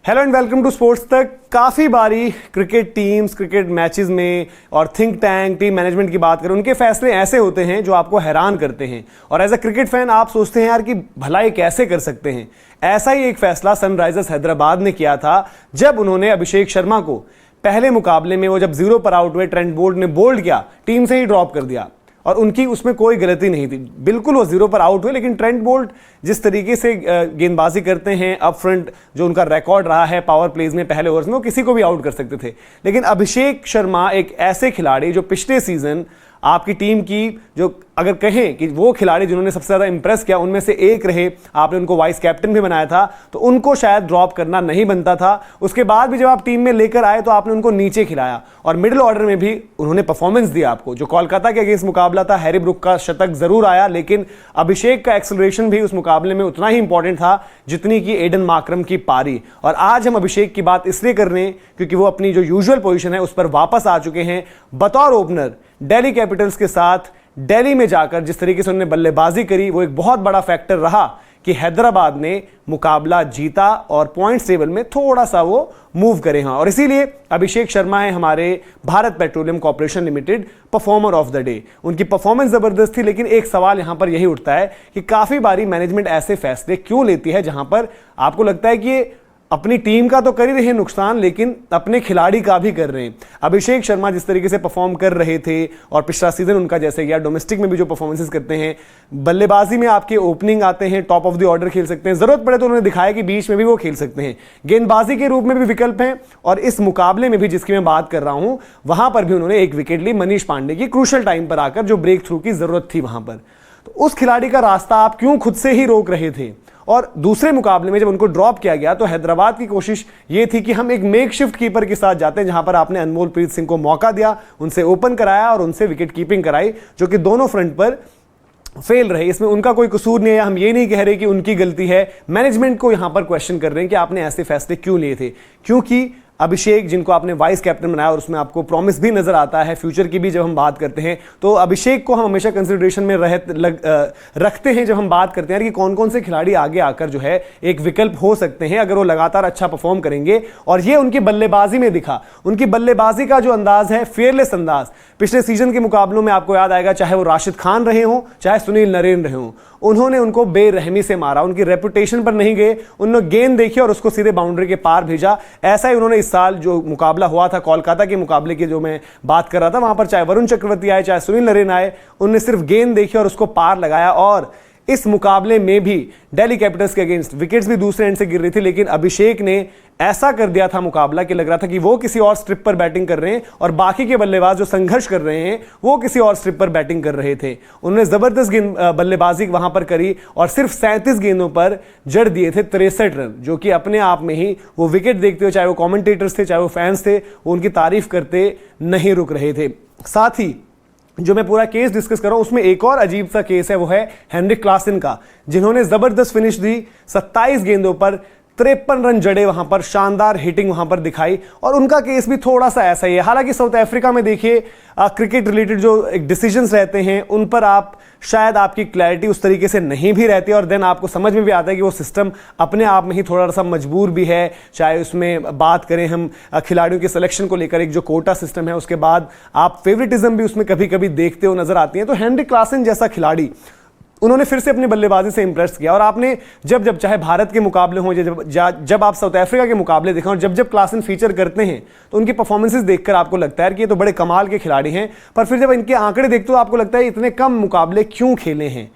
Hello and welcome to sports तक। काफ़ी बारी क्रिकेट टीम्स, क्रिकेट मैचेस में और थिंक टैंक, टीम मैनेजमेंट की बात करें, उनके फैसले ऐसे होते हैं जो आपको हैरान करते हैं और एज अ क्रिकेट फैन आप सोचते हैं यार कि भला ये कैसे कर सकते हैं। ऐसा ही एक फैसला सनराइजर्स हैदराबाद ने किया था जब उन्होंने अभिषेक शर्मा को पहले मुकाबले में वो जब 0 पर आउट हुए, ट्रेंट बोल्ट ने बोल्ड किया, टीम से ही ड्रॉप कर दिया और उनकी उसमें कोई गलती नहीं थी। बिल्कुल वो 0 पर आउट हुए, लेकिन ट्रेंट बोल्ट जिस तरीके से गेंदबाजी करते हैं, अप फ्रंट जो उनका रिकॉर्ड रहा है पावर प्लेज में पहले ओवर्स में, वो किसी को भी आउट कर सकते थे। लेकिन अभिषेक शर्मा एक ऐसे खिलाड़ी जो पिछले सीजन आपकी टीम की, जो अगर कहें कि वो खिलाड़ी जिन्होंने सबसे ज़्यादा इंप्रेस किया उनमें से एक रहे, आपने उनको वाइस कैप्टन भी बनाया था, तो उनको शायद ड्रॉप करना नहीं बनता था। उसके बाद भी जब आप टीम में लेकर आए तो आपने उनको नीचे खिलाया और मिडिल ऑर्डर में भी उन्होंने परफॉर्मेंस दिया आपको। जो कोलकाता के अगेंस्ट मुकाबला था, हैरी ब्रुक का शतक जरूर आया, लेकिन अभिषेक का एक्सेलरेशन भी उस मुकाबले में उतना ही इंपॉर्टेंट था जितनी कि एडन मार्करम की पारी। और आज हम अभिषेक की बात इसलिए कर रहे हैं क्योंकि वो अपनी जो यूजुअल पोजीशन है उस पर वापस आ चुके हैं। बतौर ओपनर दिल्ली कैपिटल्स के साथ दिल्ली में जाकर जिस तरीके से उन्होंने बल्लेबाजी करी, वो एक बहुत बड़ा फैक्टर रहा कि हैदराबाद ने मुकाबला जीता और पॉइंट्स टेबल में थोड़ा सा वो मूव करे। हाँ, और इसीलिए अभिषेक शर्मा है हमारे Bharat petroleum corporation limited performer of the day. उनकी परफॉर्मेंस जबरदस्त थी, लेकिन एक सवाल यहां पर यही उठता है कि काफी बारी मैनेजमेंट ऐसे फैसले क्यों लेती है जहां पर आपको लगता है कि अपनी टीम का तो कर ही रहे हैं नुकसान, लेकिन अपने खिलाड़ी का भी कर रहे हैं। अभिषेक शर्मा जिस तरीके से परफॉर्म कर रहे थे और पिछला सीजन उनका जैसे गया, डोमेस्टिक में भी जो परफॉर्मेंसेस करते हैं, बल्लेबाजी में आपके ओपनिंग आते हैं, टॉप ऑफ द ऑर्डर खेल सकते हैं, जरूरत पड़े तो उन्होंने दिखाया कि बीच में भी वो खेल सकते हैं, गेंदबाजी के रूप में भी विकल्प हैं। और इस मुकाबले में भी जिसकी मैं बात कर रहा हूं, वहां पर भी उन्होंने एक विकेट ली मनीष पांडे की, क्रूशल टाइम पर आकर जो ब्रेक थ्रू की जरूरत थी वहां पर। तो उस खिलाड़ी का रास्ता आप क्यों खुद से ही रोक रहे थे? और दूसरे मुकाबले में जब उनको ड्रॉप किया गया तो हैदराबाद की कोशिश यह थी कि हम एक मेकशिफ्ट कीपर के साथ जाते हैं, जहां पर आपने अनमोल प्रीत सिंह को मौका दिया, उनसे ओपन कराया और उनसे विकेट कीपिंग कराई, जो कि दोनों फ्रंट पर फेल रहे। इसमें उनका कोई कसूर नहीं है, हम ये नहीं कह रहे कि उनकी गलती है। मैनेजमेंट को यहां पर क्वेश्चन कर रहे हैं कि आपने ऐसे फैसले क्यों लिए थे, क्योंकि अभिषेक जिनको आपने वाइस कैप्टन बनाया और उसमें आपको प्रॉमिस भी नजर आता है फ्यूचर की भी जब हम बात करते हैं, तो अभिषेक को हम हमेशा कंसिडरेशन में रखते हैं जब हम बात करते हैं कि कौन कौन से खिलाड़ी आगे आकर जो है एक विकल्प हो सकते हैं अगर वो लगातार अच्छा परफॉर्म करेंगे। और ये उनकी बल्लेबाजी में दिखा, उनकी बल्लेबाजी का जो अंदाज है, फेयरलेस अंदाज। पिछले सीजन के मुकाबलों में आपको याद आएगा, चाहे वो राशिद खान रहे हों, चाहे सुनील नरेन रहे हों, उन्होंने उनको बेरहमी से मारा, उनकी रेपुटेशन पर नहीं गए, उन्होंने गेंद देखी और उसको सीधे बाउंड्री के पार भेजा। ऐसा ही उन्होंने इस साल जो मुकाबला हुआ था कोलकाता के मुकाबले की जो मैं बात कर रहा था, वहां पर चाहे वरुण चक्रवर्ती आए, चाहे सुनील नरेन आए, उन्होंने सिर्फ गेंद देखी और उसको पार लगाया। और इस मुकाबले में भी दिल्ली कैपिटल्स के अगेंस्ट विकेट्स भी दूसरे एंड से गिर रही थी, लेकिन अभिषेक ने ऐसा कर दिया था मुकाबला कि लग रहा था कि वो किसी और स्ट्रिप पर बैटिंग कर रहे हैं और बाकी के बल्लेबाज जो संघर्ष कर रहे हैं वो किसी और स्ट्रिप पर बैटिंग कर रहे थे। उन्होंने जबरदस्त बल्लेबाजी वहां पर करी और सिर्फ 37 गेंदों पर जड़ दिए थे 63 रन, जो कि अपने आप में ही वो विकेट देखते हुए, चाहे वो कॉमेंटेटर्स थे, चाहे वो फैंस थे, वो उनकी तारीफ करते नहीं रुक रहे थे। साथ ही जो मैं पूरा केस डिस्कस कर रहा हूं उसमें एक और अजीब सा केस है, वो है हेनरिक क्लासन का, जिन्होंने जबरदस्त फिनिश दी, 27 गेंदों पर 53 रन जड़े, वहां पर शानदार हिटिंग वहां पर दिखाई। और उनका केस भी थोड़ा सा ऐसा ही है। हालांकि साउथ अफ्रीका में देखिए क्रिकेट रिलेटेड जो एक डिसीजंस रहते हैं उन पर आप शायद आपकी क्लैरिटी उस तरीके से नहीं भी रहती और देन आपको समझ में भी आता है कि वो सिस्टम अपने आप में ही थोड़ा सा मजबूर भी है। चाहे उसमें बात करें हम खिलाड़ियों के सिलेक्शन को लेकर, एक जो कोटा सिस्टम है, उसके बाद आप फेवरेटिज्म भी उसमें कभी कभी देखते हो नजर आती है। तो हेनरिक क्लासन जैसा खिलाड़ी, उन्होंने फिर से अपनी बल्लेबाजी से इंप्रेस किया। और आपने जब जब चाहे भारत के मुकाबले हों, जब आप साउथ अफ्रीका के मुकाबले देखें और जब जब क्लासन फीचर करते हैं तो उनकी परफॉर्मेंसेस देखकर आपको लगता है कि ये तो बड़े कमाल के खिलाड़ी हैं, पर फिर जब इनके आंकड़े देखते हो आपको लगता है इतने कम मुकाबले क्यों खेले हैं।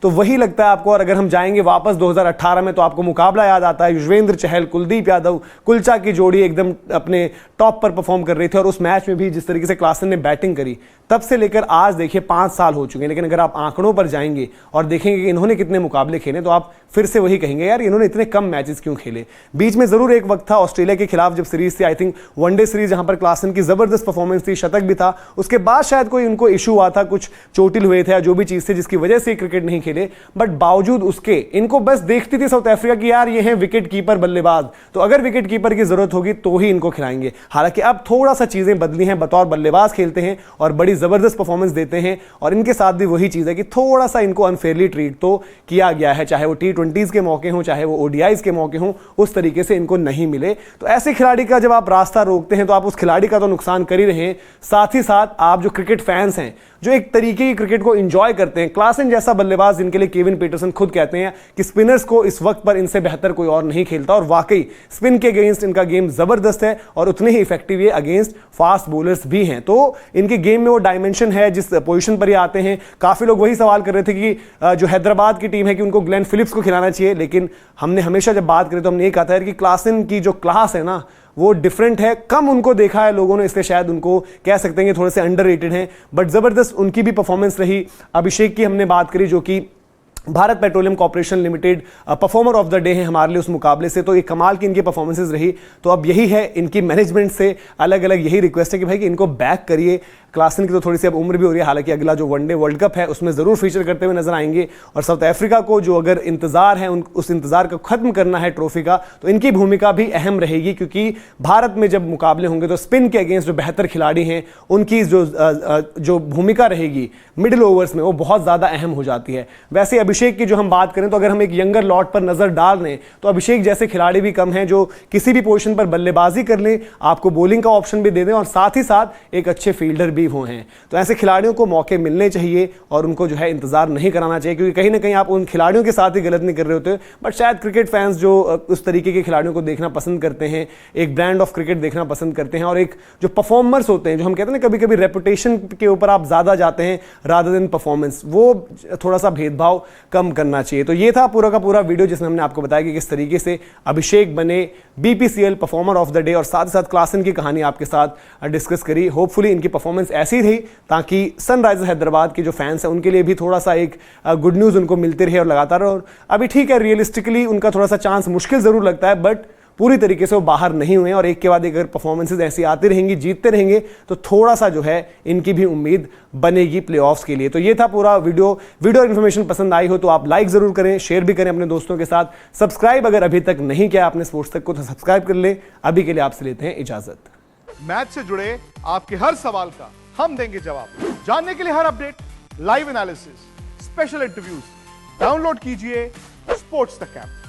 तो वही लगता है आपको। और अगर हम जाएंगे वापस 2018 में तो आपको मुकाबला याद आता है, युजवेंद्र चहल, कुलदीप यादव, कुलचा की जोड़ी एकदम अपने टॉप पर परफॉर्म कर रही थी। और उस मैच में भी जिस तरीके से क्लासन ने बैटिंग करी, तब से लेकर आज देखिए 5 साल हो चुके हैं, लेकिन अगर आप आंकड़ों पर जाएंगे और देखेंगे कि इन्होंने कितने मुकाबले खेले, तो आप फिर से वही कहेंगे यार इन्होंने इतने कम मैचेस क्यों खेले। बीच में जरूर एक वक्त था ऑस्ट्रेलिया के खिलाफ जब सीरीज थी, आई थिंक वनडे सीरीज, जहां पर क्लासन की जबरदस्त परफॉर्मेंस थी, शतक भी था। उसके बाद शायद कोई उनको इशू हुआ था, कुछ चोटिल हुए थे या जो भी चीज थी जिसकी वजह से क्रिकेट नहीं खेल खेले, बट बावजूद उसके इनको बस देखती थी साउथ अफ्रीका की यार ये हैं विकेट कीपर बल्लेबाज, तो अगर विकेट कीपर की जरूरत होगी तो ही इनको खिलाएंगे। हालांकि अब थोड़ा सा चीजें बदली हैं, बतौर बल्लेबाज खेलते हैं और बड़ी जबरदस्त परफॉर्मेंस देते हैं, और इनके साथ भी वही चीज है कि थोड़ा सा इनको अनफेयरली ट्रीट तो किया गया है, चाहे वो T20s के मौके हों, चाहे वो ODIs के मौके हों, उस तरीके से इनको नहीं मिले। तो ऐसे खिलाड़ी का जब आप रास्ता रोकते हैं तो आप उस खिलाड़ी का तो नुकसान कर ही रहे हैं, साथ ही साथ आप जो क्रिकेट फैंस हैं, जो एक तरीके की क्रिकेट को एंजॉय करते हैं, क्लासन जैसा बल्लेबाज जिनके लिए केविन पीटरसन खुद कहते हैं कि स्पिनर्स को इस वक्त पर इनसे बेहतर कोई और नहीं खेलता, और वाकई स्पिन के अगेंस्ट इनका गेम जबरदस्त है और उतने ही इफेक्टिव ये अगेंस्ट फास्ट बॉलर्स भी हैं। तो इनके गेम में वो डायमेंशन है जिस पोजीशन पर ये आते हैं। काफी लोग वही सवाल कर रहे थे कि जो हैदराबाद की टीम है कि उनको ग्लेन फिलिप्स को खिलाना चाहिए, लेकिन हमने हमेशा जब बात करें तो हमने ये कहा था कि क्लासन की जो क्लास है ना वो डिफरेंट है, कम उनको देखा है लोगों ने, इसलिए शायद उनको कह सकते हैं कि थोड़े से अंडररेटेड हैं, बट जबरदस्त उनकी भी परफॉर्मेंस रही। अभिषेक की हमने बात करी जो कि Bharat petroleum corporation limited performer of the day है हमारे लिए उस मुकाबले से, तो एक कमाल की इनकी परफॉर्मेंसेस रही। तो अब यही है इनकी मैनेजमेंट से अलग अलग यही रिक्वेस्ट है कि भाई कि इनको बैक करिए। क्लासन की तो थोड़ी सी अब उम्र भी हो रही है, हालांकि अगला जो वनडे वर्ल्ड कप है उसमें जरूर फीचर करते हुए नजर आएंगे, और साउथ अफ्रीका को जो अगर इंतजार है उस इंतजार को खत्म करना है ट्रॉफी का, तो इनकी भूमिका भी अहम रहेगी, क्योंकि भारत में जब मुकाबले होंगे तो स्पिन के अगेंस्ट जो बेहतर खिलाड़ी हैं उनकी जो भूमिका रहेगी मिडिल ओवर्स में वो बहुत ज्यादा अहम हो जाती है। वैसे अभिषेक की जो हम बात करें तो अगर हम एक यंगर लॉट पर नजर डाल रहे हैं तो अभिषेक जैसे खिलाड़ी भी कम हैं जो किसी भी पोजीशन पर बल्लेबाजी कर लें, आपको बॉलिंग का ऑप्शन भी दे दें और साथ ही साथ एक अच्छे फील्डर भी वो हैं। तो ऐसे खिलाड़ियों को मौके मिलने चाहिए और उनको जो है इंतजार नहीं कराना चाहिए, क्योंकि कहीं ना कहीं आप उन खिलाड़ियों के साथ ही गलत नहीं कर रहे होते, बट शायद क्रिकेट फैंस जो उस तरीके के खिलाड़ियों को देखना पसंद करते हैं, एक ब्रांड ऑफ क्रिकेट देखना पसंद करते हैं, और एक जो परफॉर्मर्स होते हैं, जो हम कहते हैं ना कभी कभी रेपुटेशन के ऊपर आप ज्यादा जाते हैं रादर देन परफॉर्मेंस, वो थोड़ा सा भेदभाव कम करना चाहिए। तो ये था पूरा का पूरा वीडियो जिसमें हमने आपको बताया कि किस तरीके से अभिषेक बने BPCL performer of the day, और साथ ही साथ क्लासन की कहानी आपके साथ डिस्कस करी। होपफुली इनकी परफॉर्मेंस ऐसी रही ताकि सनराइजर्स हैदराबाद के जो फैंस हैं उनके लिए भी थोड़ा सा एक गुड न्यूज़ उनको मिलते रहे और लगातार। और अभी ठीक है, रियलिस्टिकली उनका थोड़ा सा चांस मुश्किल जरूर लगता है, बट पूरी तरीके से वो बाहर नहीं हुए, और एक के बाद एक अगर परफॉर्मेंसेज ऐसी आती रहेंगी, जीतते रहेंगे, तो थोड़ा सा जो है इनकी भी उम्मीद बनेगी प्लेऑफ्स के लिए। तो ये था पूरा वीडियो इन्फॉर्मेशन पसंद आई हो तो आप लाइक जरूर करें, शेयर भी करें अपने दोस्तों के साथ, सब्सक्राइब अगर अभी तक नहीं किया आपने स्पोर्ट्स तक को तो सब्सक्राइब कर ले। अभी के लिए आपसे लेते हैं इजाजत। मैच से जुड़े आपके हर सवाल का हम देंगे जवाब। जानने के लिए हर update, live analysis, special interviews, download कीजिए स्पोर्ट्स तक ऐप।